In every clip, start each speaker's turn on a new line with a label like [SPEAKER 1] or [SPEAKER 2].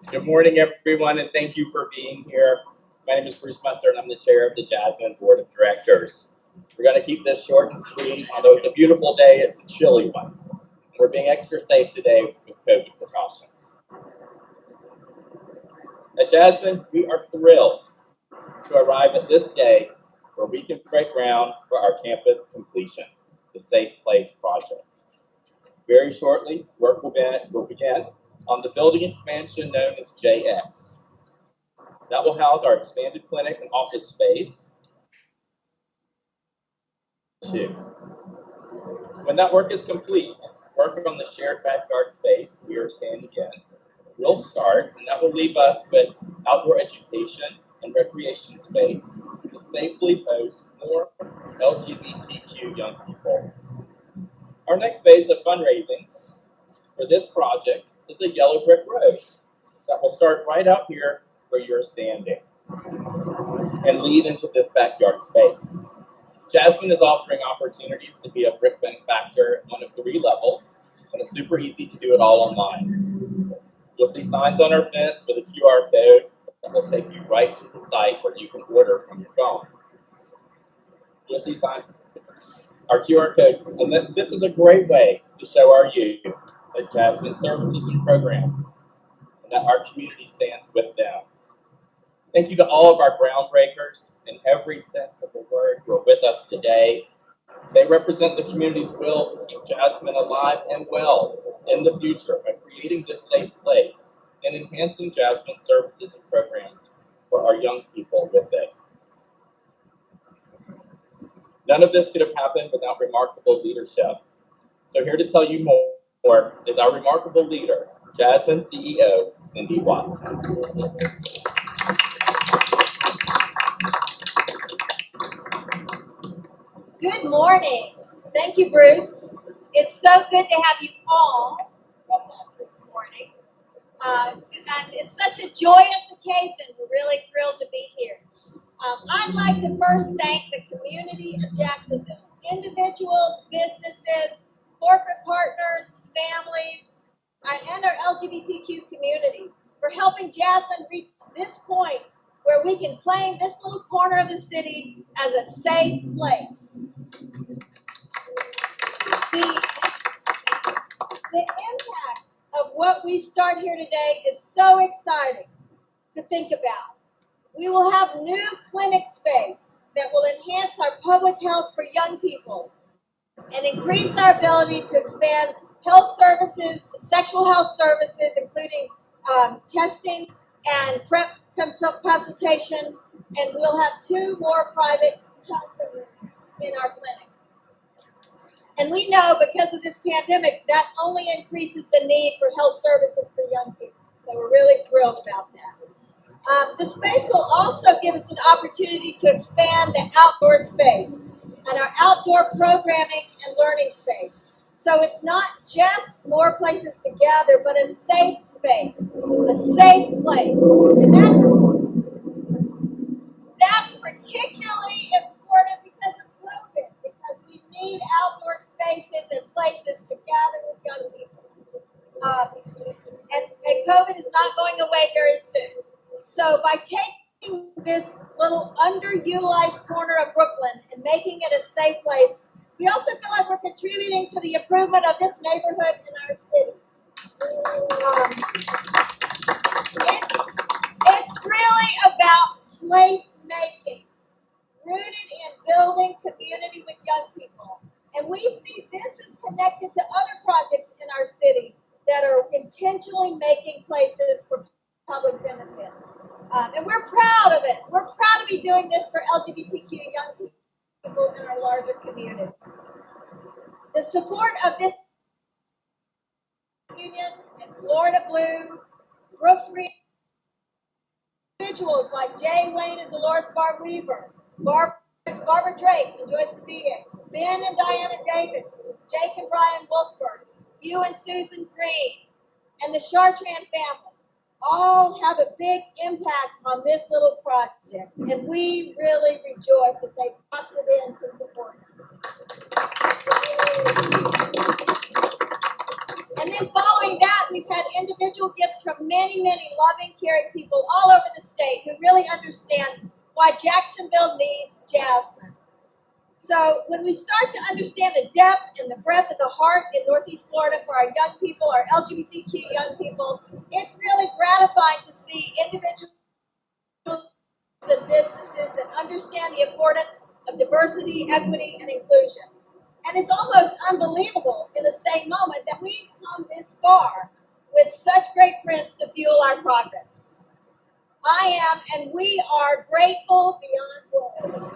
[SPEAKER 1] Good morning, everyone, and thank you for being here. My name is Bruce Mustard, and I'm the chair of the Jasmine Board of Directors. We're going to keep this short and sweet. Although it's a beautiful day, it's a chilly one. We're being extra safe today with COVID precautions. At Jasmine, we are thrilled to arrive at this day where we can break ground for our campus completion, the Safe Place project. Very shortly, work will begin on the building expansion known as JX. That will house our expanded clinic and office space. When that work is complete, work on the shared backyard space we are standing in will start, and that will leave us with outdoor education and recreation space to safely host more LGBTQ young people. Our next phase of fundraising for this project is a yellow brick road that will start right out here where you're standing and lead into this backyard space. Jasmine is offering opportunities to be a brick benefactor at one of 3 levels, and it's super easy to do it all online. You'll see signs on our fence with a QR code that will take you right to the site where you can order from your phone. You'll see our QR code, and this is a great way to show our youth that Jasmine services and programs, and that our community stands with them. Thank you to all of our groundbreakers in every sense of the word who are with us today. They represent the community's will to keep Jasmine alive and well in the future by creating this safe place and enhancing Jasmine's services and programs for our young people with it. None of this could have happened without remarkable leadership. So here to tell you more is our remarkable leader, Jasmine CEO, Cindy Watson.
[SPEAKER 2] Good morning. Thank you, Bruce. It's so good to have you all with us this morning. And it's such a joyous occasion. We're really thrilled to be here. I'd like to first thank the community of Jacksonville, individuals, businesses, corporate partners, families, and our LGBTQ community for helping Jasmine reach this point where we can claim this little corner of the city as a safe place. The impact of what we start here today is so exciting to think about. We will have new clinic space that will enhance our public health for young people and increase our ability to expand health services, sexual health services, including testing and PrEP consultation, and we'll have 2 more private counseling rooms in our clinic. And we know because of this pandemic, that only increases the need for health services for young people. So we're really thrilled about that. The space will also give us an opportunity to expand the outdoor space and our outdoor programming and learning space. So it's not just more places to gather, but a safe space, a safe place. And that's particularly important because of COVID, because we need outdoor spaces and places to gather with young people. And COVID is not going away very soon. So by taking this little underutilized corner of Brooklyn and making it a safe place, we also feel like we're contributing to the improvement of this neighborhood in our city. It's really about place making, rooted in building community with young people. And we see this as connected to other projects in our city that are intentionally making places for public benefit. And we're proud of it. We're proud to be doing this for LGBTQ young people in our larger community. The support of this union and Florida Blue, Brooks individuals like Jay Wayne and Dolores Barr-Weaver, Barbara Drake and Joyce DeVias, Ben and Diana Davis, Jake and Brian Wolfberg, you and Susan Green, and the Chartrand family all have a big impact on this little project, and we really rejoice that they opted in to support us. And then following that, we've had individual gifts from many, many loving, caring people all over the state who really understand why Jacksonville needs Jasmine. So when we start to understand the depth and the breadth of the heart in Northeast Florida for our young people, our LGBTQ young people, it's really gratifying to see individuals and businesses that understand the importance of diversity, equity, and inclusion. And it's almost unbelievable in the same moment that we've come this far with such great friends to fuel our progress. I am, and we are grateful beyond words.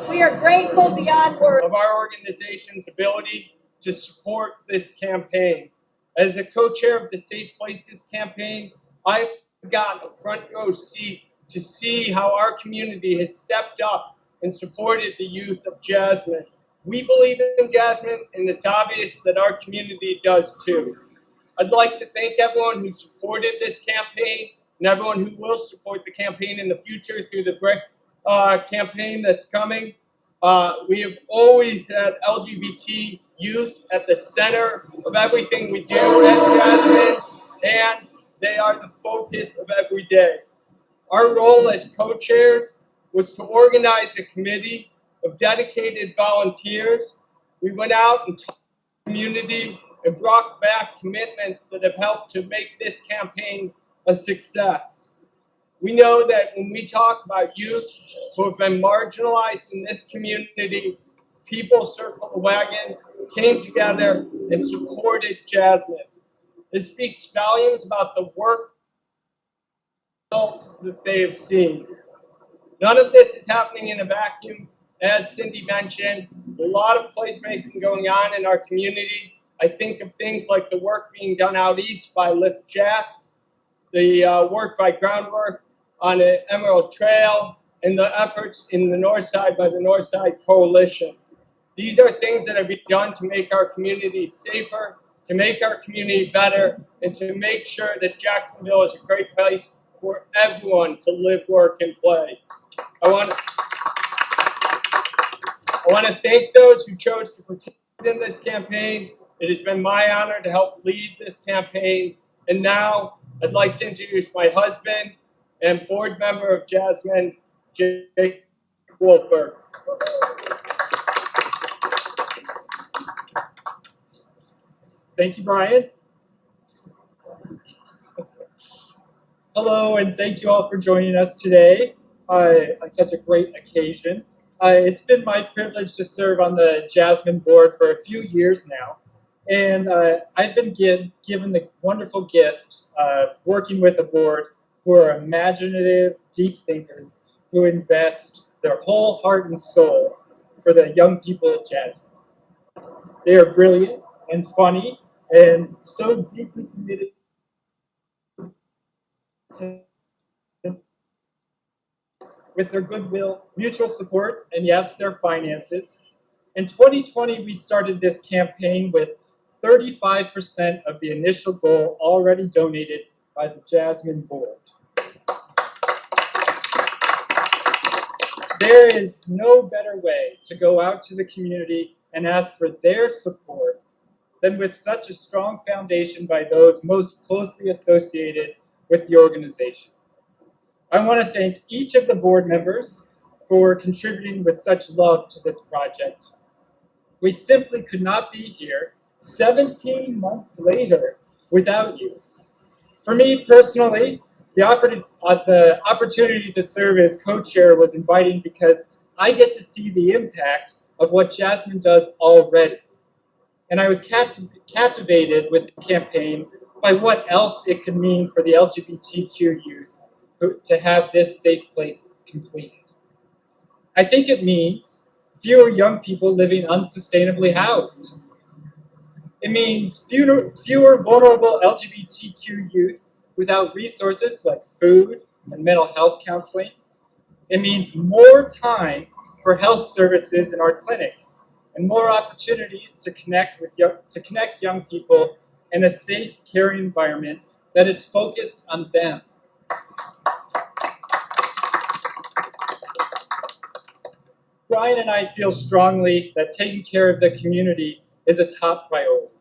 [SPEAKER 2] We are grateful beyond words.
[SPEAKER 3] Of our organization's ability to support this campaign. As a co-chair of the Safe Places campaign, I've got a front row seat to see how our community has stepped up and supported the youth of Jasmine. We believe in Jasmine, and it's obvious that our community does too. I'd like to thank everyone who supported this campaign and everyone who will support the campaign in the future through the BRIC campaign that's coming. We have always had LGBT youth at the center of everything we do at Jasmine, and they are the focus of every day. Our role as co-chairs was to organize a committee of dedicated volunteers. We went out and talked to the community and brought back commitments that have helped to make this campaign a success. We know that when we talk about youth who have been marginalized in this community, people circled the wagons, came together, and supported Jasmine. This speaks volumes about the work results that they have seen. None of this is happening in a vacuum. As Cindy mentioned, a lot of placemaking going on in our community. I think of things like the work being done out east by Lift Jacks, the work by Groundwork on the Emerald Trail, and the efforts in the North Side by the North Side Coalition. These are things that are being done to make our community safer, to make our community better, and to make sure that Jacksonville is a great place for everyone to live, work, and play. I want to thank those who chose to participate in this campaign. It has been my honor to help lead this campaign. And now I'd like to introduce my husband and board member of Jasmine, Jake Wolfberg.
[SPEAKER 4] Thank you, Brian. Hello, and thank you all for joining us today on such a great occasion. It's been my privilege to serve on the Jasmine board for a few years now, and I've been given the wonderful gift of working with a board who are imaginative, deep thinkers who invest their whole heart and soul for the young people of Jasmine. They are brilliant and funny and so deeply committed to with their goodwill, mutual support, and yes, their finances. In 2020, we started this campaign with 35% of the initial goal already donated by the Jasmine board. There is no better way to go out to the community and ask for their support than with such a strong foundation by those most closely associated with the organization. I want to thank each of the board members for contributing with such love to this project. We simply could not be here 17 months later without you. For me personally, the opportunity to serve as co-chair was inviting because I get to see the impact of what Jasmine does already. And I was captivated with the campaign by what else it could mean for the LGBTQ youth to have this safe place completed. I think it means fewer young people living unsustainably housed. It means fewer vulnerable LGBTQ youth without resources like food and mental health counseling. It means more time for health services in our clinic and more opportunities to connect young people in a safe, caring environment that is focused on them. Brian and I feel strongly that taking care of the community is a top priority.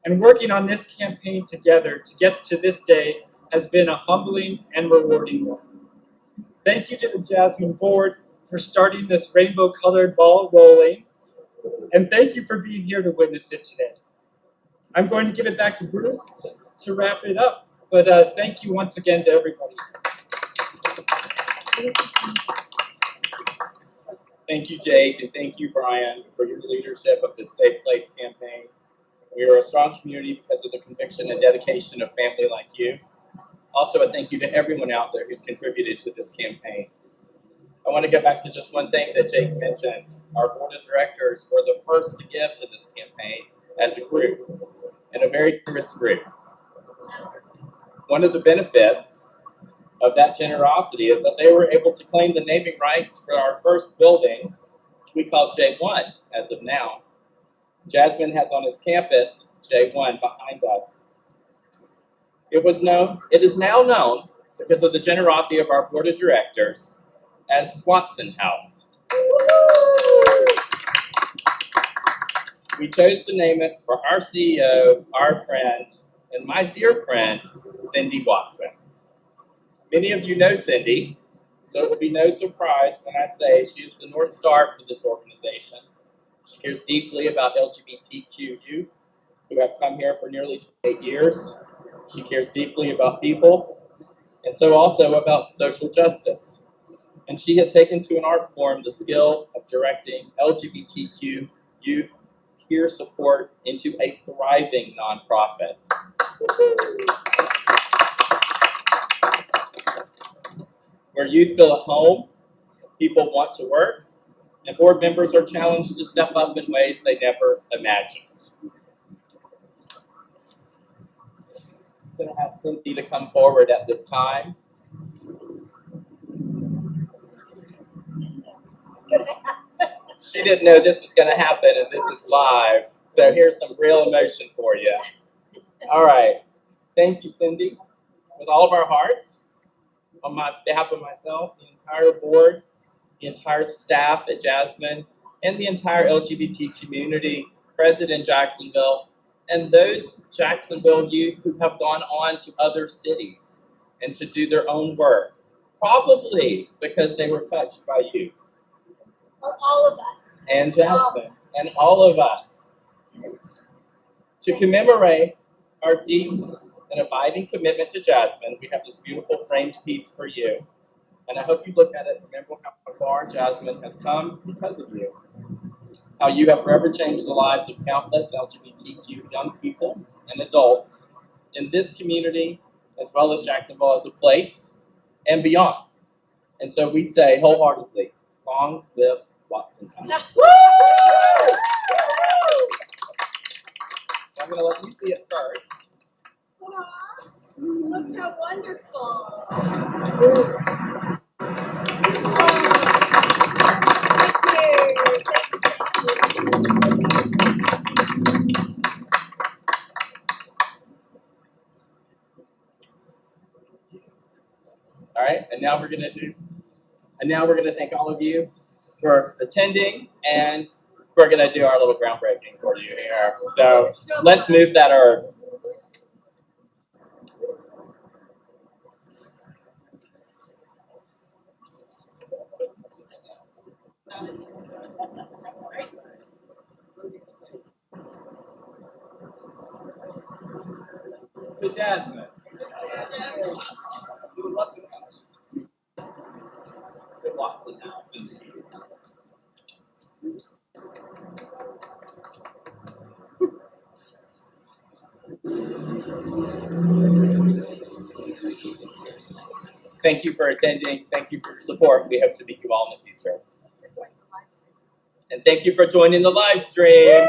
[SPEAKER 4] and working on this campaign together to get to this day has been a humbling and rewarding one. Thank you to the Jasmine Board for starting this rainbow-colored ball rolling, and thank you for being here to witness it today. I'm going to give it back to Bruce to wrap it up, but thank you once again to everybody.
[SPEAKER 1] Thank you, Jake, and thank you, Brian, for your leadership of the Safe Place campaign. We are a strong community because of the conviction and dedication of family like you. Also, a thank you to everyone out there who's contributed to this campaign. I want to get back to just one thing that Jake mentioned. Our board of directors were the first to give to this campaign as a group, and a very generous group. One of the benefits of that generosity is that they were able to claim the naming rights for our first building, which we call J1 as of now. Jasmine has on its campus J1 behind us. It is now known, because of the generosity of our board of directors, as Watson House. We chose to name it for our CEO, our friend, and my dear friend, Cindy Watson. Many of you know Cindy, so it will be no surprise when I say she is the North Star for this organization. She cares deeply about LGBTQ youth who have come here for nearly 28 years. She cares deeply about people, and so also about social justice. And she has taken to an art form the skill of directing LGBTQ youth peer support into a thriving nonprofit. Where youth feel at home, people want to work, and board members are challenged to step up in ways they never imagined. I'm going to ask Cynthia to come forward at this time. She didn't know this was going to happen, and this is live. So here's some real emotion for you. All right. Thank you, Cindy. With all of our hearts, on behalf of myself, the entire board, the entire staff at Jasmine, and the entire LGBT community present in Jacksonville, and those Jacksonville youth who have gone on to other cities and to do their own work, probably because they were touched by you.
[SPEAKER 2] Or all of us.
[SPEAKER 1] And Jasmine, and all of us. To commemorate our deep and abiding commitment to Jasmine, we have this beautiful framed piece for you. And I hope you look at it and remember how far Jasmine has come because of you. How you have forever changed the lives of countless LGBTQ young people and adults in this community, as well as Jacksonville as a place and beyond. And so we say wholeheartedly, long live Watson House. I'm going to let you see it first.
[SPEAKER 2] Aw, look how wonderful.
[SPEAKER 1] All right, and now we're going to thank all of you for attending, and we're going to do our little groundbreaking for you here. So let's move that earth. To Jasmine. We would love to come. To Watson House. Thank you for attending. Thank you for your support. We hope to meet you all in the future. And thank you for joining the live stream.